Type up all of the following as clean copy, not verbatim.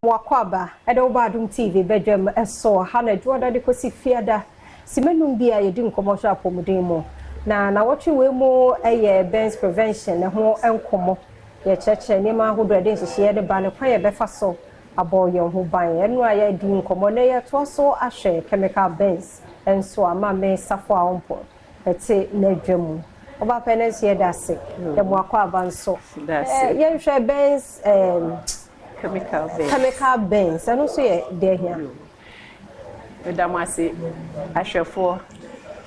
Mwakwaba Adom TV bedroom eso hana juada de kosi fiada simenum bia yedi nkomo so apomudemo na watwe we mu eye burns prevention ne ho enkomo ye cheche ne ma hodo de nhihye de ba ne kwa ye befa so aboye ho ban enu aya di nkomo ne ye to so ahwe chemical burns enso ama me safo a ompo ete na dwemu oba penes ye dase de Mwakwaba nso ye hwe burns chemical burns and also there here madam ase ahwefo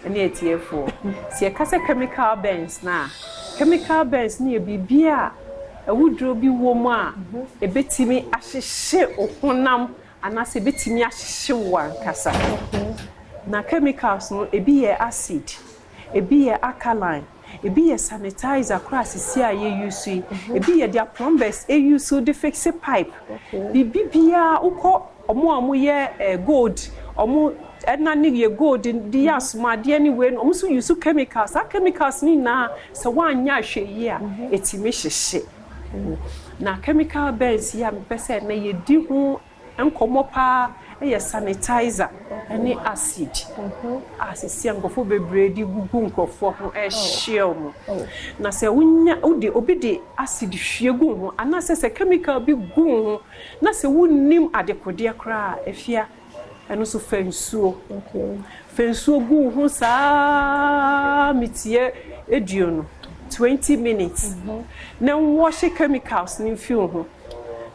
ene etiefo se kasa chemical burns na chemical burns ni bibia awudro bi wo mu a ebetimi ahyehye ohunam anase betimi ahyehye wankasa na chemicals no ebi ye acid ebi ye alkaline ebi ye sanitizer crasisi a ye use ebi ye dia plumbers e use de fix pipe bibia uko omo amu ye gold omo na ni ye gold di asma de anyway omo so use chemicals a chemicals ni na se wanya hwe yi a etimi hyehye na chemical burns ya mpese na ye di hu enkomo pa e sanitizer any acid asisi angofo bebre di gugu nkofo ho e hye mu na se wunya udi obi de acid hwie gu ho anase se chemical bi gu ho na se wunnim adekode kra efia eno so fensuo fensuo gu ho sa mitie eduno 20 minutes na wash chemicals ni feel ho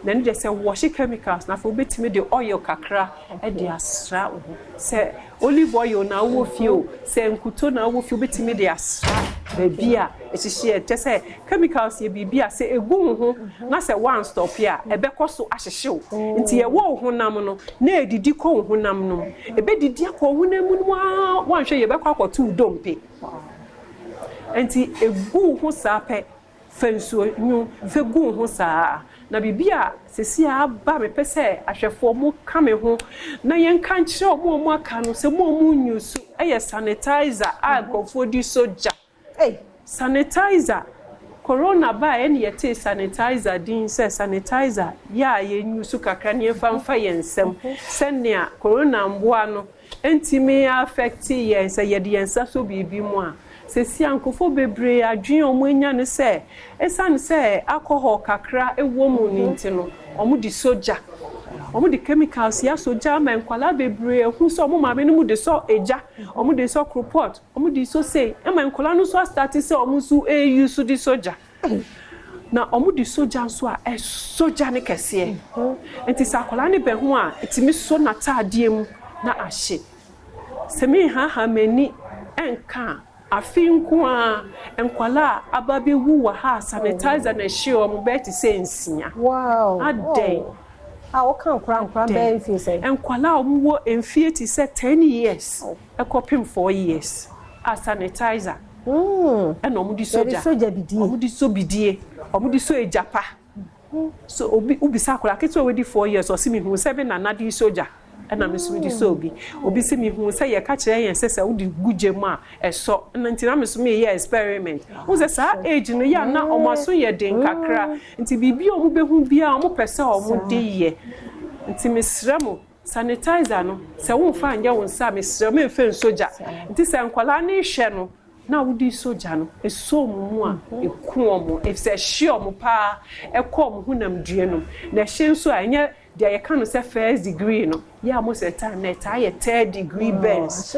then they say wash chemicals na for betimi de oil kakra e de asra wo say olive oil na wo feel say nkuto na wo feel betimi de asra bebia e hihye te say chemicals ye bibia say egu ho na say one stop here e be koso ahyehyew nti ye wo honam no na edidi ko honam no e be didi akọ honam mu no wanhwe ye be kwa akoto udompe nti egu ho sape fensuo nyu fegu ho saa na bibia sesi aba me pese ahwefo mu kame ho na yen kan kire omo aka no se mu nyusu eye sanitizer agofo di soja sanitizer corona ba ene yete sanitizer din se sanitizer ya ye nyusu kakra ne famfa yensem senia corona mboa no entimi affect yen se ye de yensa so bibi mu a sesi ankofo bebre adwen omo enya ne se esan se alcohol kakra ewo mu ni ntino omo di soja omo di chemicals ya soja ma nkwala bebre hu so omo ma me no mu de so eja omo de so cropot omo di so say e ma nkwala no so start se omo su use di soja na omo di soja so a soja ne kese enti sa akwala ne be ho a etimi so na taadiem na ahye semi ha mani enka afinku a enkwala ababe wu wa ha sanitizer na hye o mo beti se nsia wow adey o kan kran be fi say enkwala o wo enfie ti se 10 years ekopim 4 years a sanitizer eno mo di soja bidie mo di so bidie o mo di so ejapa so obi sa akwala keto we di 4 years o si mi hu 7 na di soja ena mesu di so obi se mi hu se ye ka kire yen se udi gugem a eso ntina mesu me ye experiment hu se sa age no ya na omaso ye den kakra nti bibi o mu behu bia o mu pese o mu de ye nti mesramo sanitizer no se wo fa anya wo nsa mesramo mfe soja nti se nkwala na hye no na wudi soja no eso mu a eku omo if se hye omo pa ekọ omo hunam due no na hye nso anya dia ye kan say first degree no ya mo say time net aye third degree burns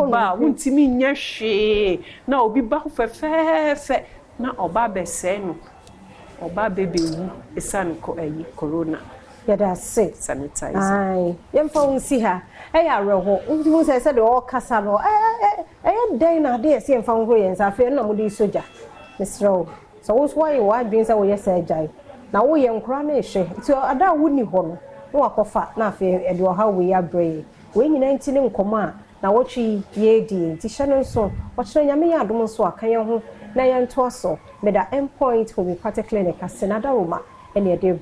ba wuntimi nya hwe na obi ba fe na oba bese no oba bebewu esan ko ayi corona ya da say sanitizer ai yemfa unsi ha ya reho unti say de o kasa no den na de say yemfa ho yensa fe na mo di soja misro so why you adwin say wo yes ajai na wo ye nkura na ehwe ti ada woni ho no wo akofa na afi e de ha we abre we nyina nti ne nkomo a na wo twi ye di ti hye no so wo kire nyame ya adom so akan ye ho na ye nto so me da endpoint ho bi particular clinic asenada roma ene de